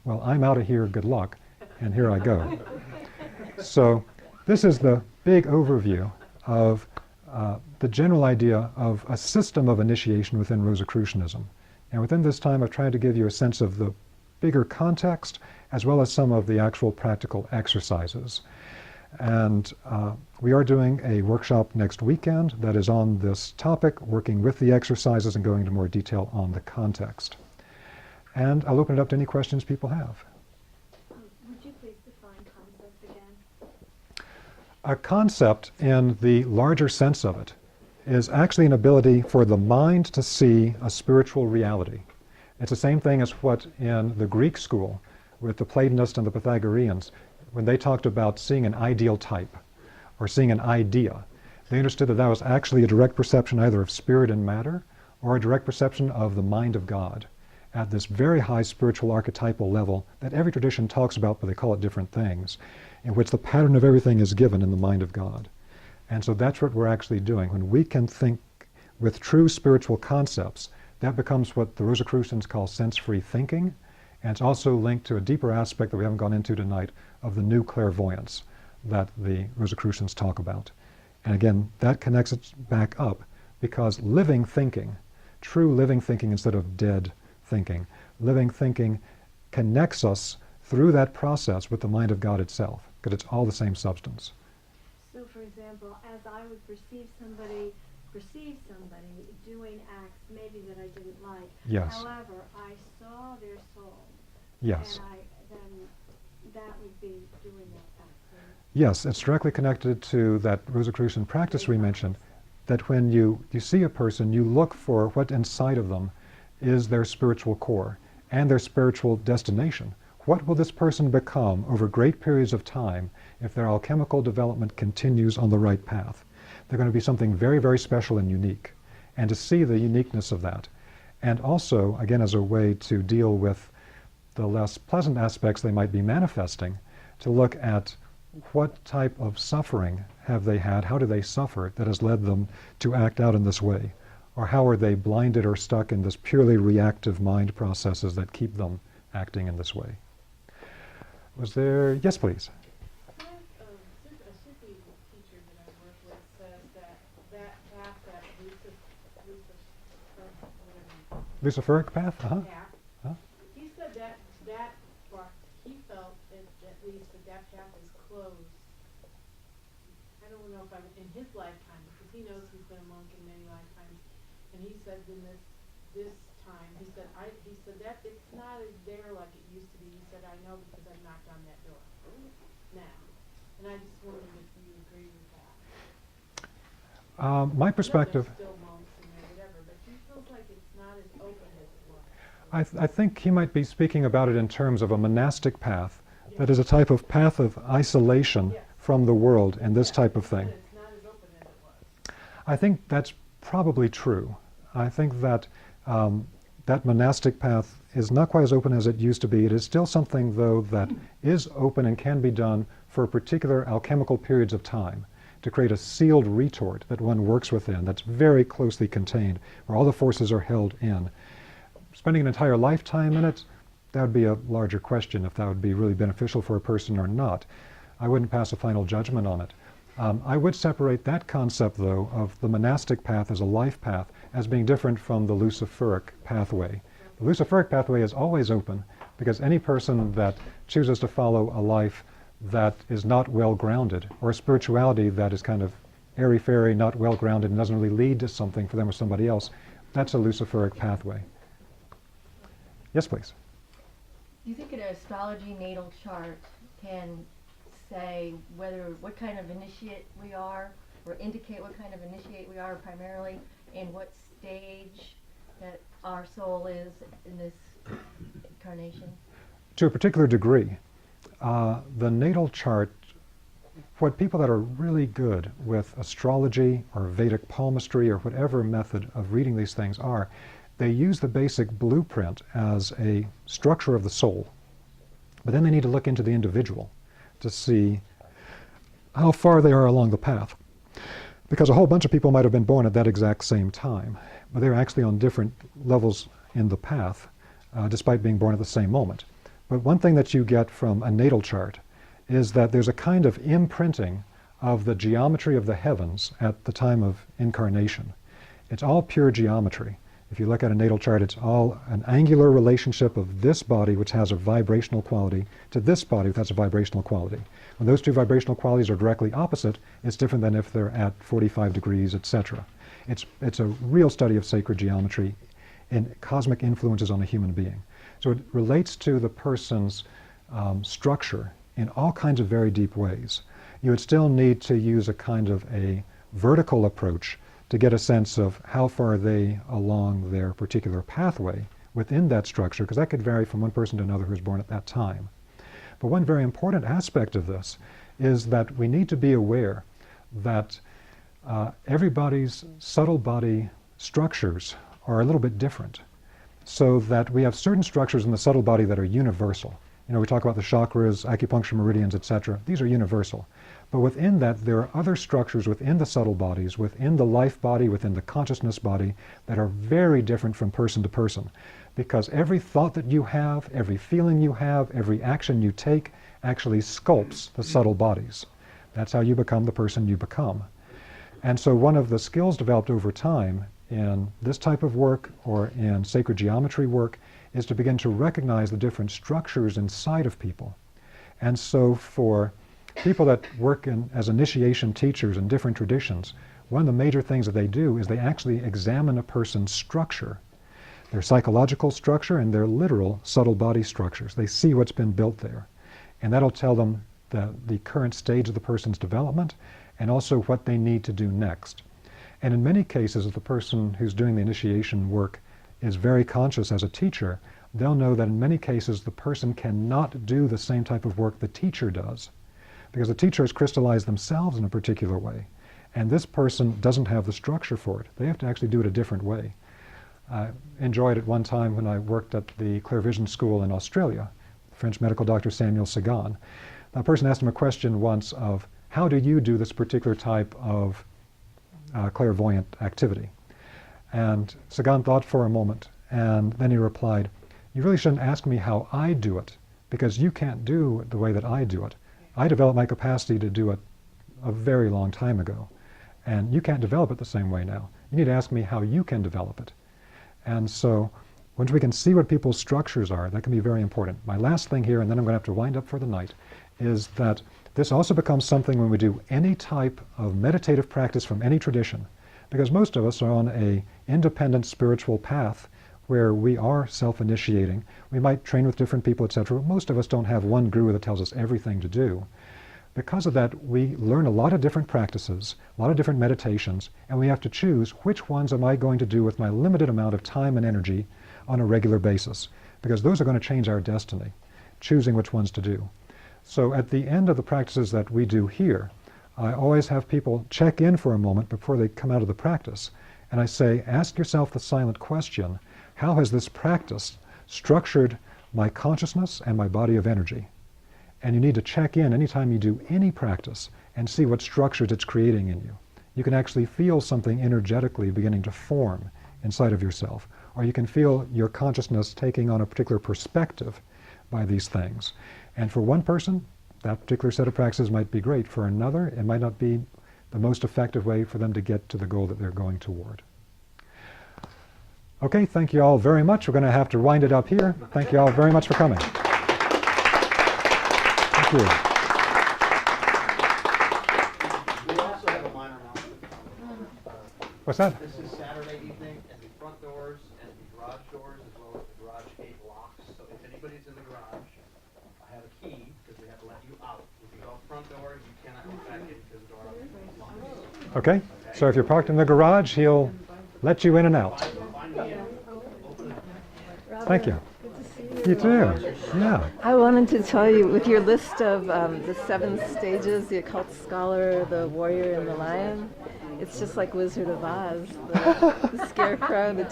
Well, I'm out of here, good luck, and here I go. So this is the big overview of the general idea of a system of initiation within Rosicrucianism. And within this time, I've tried to give you a sense of the bigger context, as well as some of the actual practical exercises. And we are doing a workshop next weekend that is on this topic, working with the exercises and going into more detail on the context. And I'll open it up to any questions people have. Would you please define concept again? A concept, in the larger sense of it, is actually an ability for the mind to see a spiritual reality. It's the same thing as what in the Greek school, with the Platonists and the Pythagoreans, when they talked about seeing an ideal type or seeing an idea, they understood that that was actually a direct perception either of spirit and matter or a direct perception of the mind of God at this very high spiritual archetypal level that every tradition talks about, but they call it different things, in which the pattern of everything is given in the mind of God. And so that's what we're actually doing. When we can think with true spiritual concepts, that becomes what the Rosicrucians call sense-free thinking, and it's also linked to a deeper aspect that we haven't gone into tonight of the new clairvoyance that the Rosicrucians talk about. And again, that connects it back up because living thinking, true living thinking instead of dead thinking, living thinking connects us through that process with the mind of God itself, because it's all the same substance. So, for example, as I would perceive somebody doing acts maybe that I didn't like. Yes. However, I saw their soul. Yes. And then that would be doing that act. Right? Yes, it's directly connected to that Rosicrucian practice we mentioned, that when you see a person, you look for what inside of them is their spiritual core and their spiritual destination. What will this person become over great periods of time if their alchemical development continues on the right path? They're going to be something very, very special and unique. And to see the uniqueness of that, and also, again, as a way to deal with the less pleasant aspects they might be manifesting, to look at what type of suffering have they had, how do they suffer that has led them to act out in this way? Or how are they blinded or stuck in this purely reactive mind processes that keep them acting in this way? Was there, yes please. A Sufi teacher that I work with says that path, that Luciferic path? path, he said that he felt at least that path is closed. I don't know if I'm in his lifetime, because he knows he's been a monk in many lifetimes, and he said in this time, he said that it's not as there like it used to be. He said, I know because I've knocked on that door now. And I just wondered if you agree with that. My perspective, Still monks and whatever, but he feels like it's not as open as it was. I think he might be speaking about it in terms of a monastic path, that is a type of path of isolation from the world and this type of thing. It's not as open as it was. I think that's probably true. I think that that monastic path is not quite as open as it used to be. It is still something, though, that is open and can be done for particular alchemical periods of time to create a sealed retort that one works within that's very closely contained, where all the forces are held in. Spending an entire lifetime in it, that would be a larger question if that would be really beneficial for a person or not. I wouldn't pass a final judgment on it. I would separate that concept, though, of the monastic path as a life path as being different from the Luciferic pathway. The Luciferic pathway is always open because any person that chooses to follow a life that is not well-grounded, or a spirituality that is kind of airy-fairy, not well-grounded, and doesn't really lead to something for them or somebody else, that's a Luciferic pathway. Yes, please. Do you think an astrology natal chart can say what kind of initiate we are, or indicate what kind of initiate we are primarily, and what stage that our soul is in this incarnation? To a particular degree. The natal chart, what people that are really good with astrology or Vedic palmistry or whatever method of reading these things are, they use the basic blueprint as a structure of the soul. But then they need to look into the individual to see how far they are along the path. Because a whole bunch of people might have been born at that exact same time, but they're actually on different levels in the path, despite being born at the same moment. But one thing that you get from a natal chart is that there's a kind of imprinting of the geometry of the heavens at the time of incarnation. It's all pure geometry. If you look at a natal chart, it's all an angular relationship of this body, which has a vibrational quality, to this body, which has a vibrational quality. When those two vibrational qualities are directly opposite, it's different than if they're at 45 degrees, etc. It's a real study of sacred geometry and cosmic influences on a human being. So it relates to the person's structure in all kinds of very deep ways. You would still need to use a kind of a vertical approach to get a sense of how far are they along their particular pathway within that structure, because that could vary from one person to another who was born at that time. But one very important aspect of this is that we need to be aware that everybody's subtle body structures are a little bit different, so that we have certain structures in the subtle body that are universal. You know, we talk about the chakras, acupuncture meridians, etc. These are universal. But within that, there are other structures within the subtle bodies, within the life body, within the consciousness body, that are very different from person to person. Because every thought that you have, every feeling you have, every action you take actually sculpts the subtle bodies. That's how you become the person you become. And so one of the skills developed over time in this type of work or in sacred geometry work is to begin to recognize the different structures inside of people. And so for people that work as initiation teachers in different traditions, one of the major things that they do is they actually examine a person's structure, their psychological structure and their literal subtle body structures. They see what's been built there. And that'll tell them the current stage of the person's development and also what they need to do next. And in many cases, if the person who's doing the initiation work is very conscious as a teacher, they'll know that in many cases the person cannot do the same type of work the teacher does, because the teacher has crystallized themselves in a particular way, and this person doesn't have the structure for it. They have to actually do it a different way. I enjoyed it one time when I worked at the Clear Vision School in Australia, French medical doctor Samuel Sagan. That person asked him a question once of, how do you do this particular type of clairvoyant activity? And Sagan thought for a moment, and then he replied, you really shouldn't ask me how I do it, because you can't do it the way that I do it. I developed my capacity to do it a very long time ago, and you can't develop it the same way now. You need to ask me how you can develop it. And so once we can see what people's structures are, that can be very important. My last thing here, and then I'm going to have to wind up for the night, is that this also becomes something when we do any type of meditative practice from any tradition, because most of us are on an independent spiritual path where we are self-initiating. We might train with different people, etc. Most of us don't have one guru that tells us everything to do. Because of that, we learn a lot of different practices, a lot of different meditations, and we have to choose which ones am I going to do with my limited amount of time and energy on a regular basis, because those are going to change our destiny, choosing which ones to do. So at the end of the practices that we do here, I always have people check in for a moment before they come out of the practice, and I say, ask yourself the silent question, how has this practice structured my consciousness and my body of energy? And you need to check in anytime you do any practice and see what structures it's creating in you. You can actually feel something energetically beginning to form inside of yourself, or you can feel your consciousness taking on a particular perspective by these things. And for one person, that particular set of practices might be great. For another, it might not be the most effective way for them to get to the goal that they're going toward. Okay, thank you all very much. We're going to have to wind it up here. Thank you all very much for coming. Thank you. We also have a minor announcement. What's that? This is Saturday evening, and the front doors and the garage doors, as well as the garage gate locks. So if anybody's in the garage, I have a key, because we have to let you out. If you go front door, you cannot go back in because the door locks. Okay, so if you're parked in the garage, he'll let you in and out. Find me and open it. Thank you. You too. Yeah. I wanted to tell you, with your list of the 7 stages, the occult scholar, the warrior, and the lion, it's just like Wizard of Oz, the scarecrow, the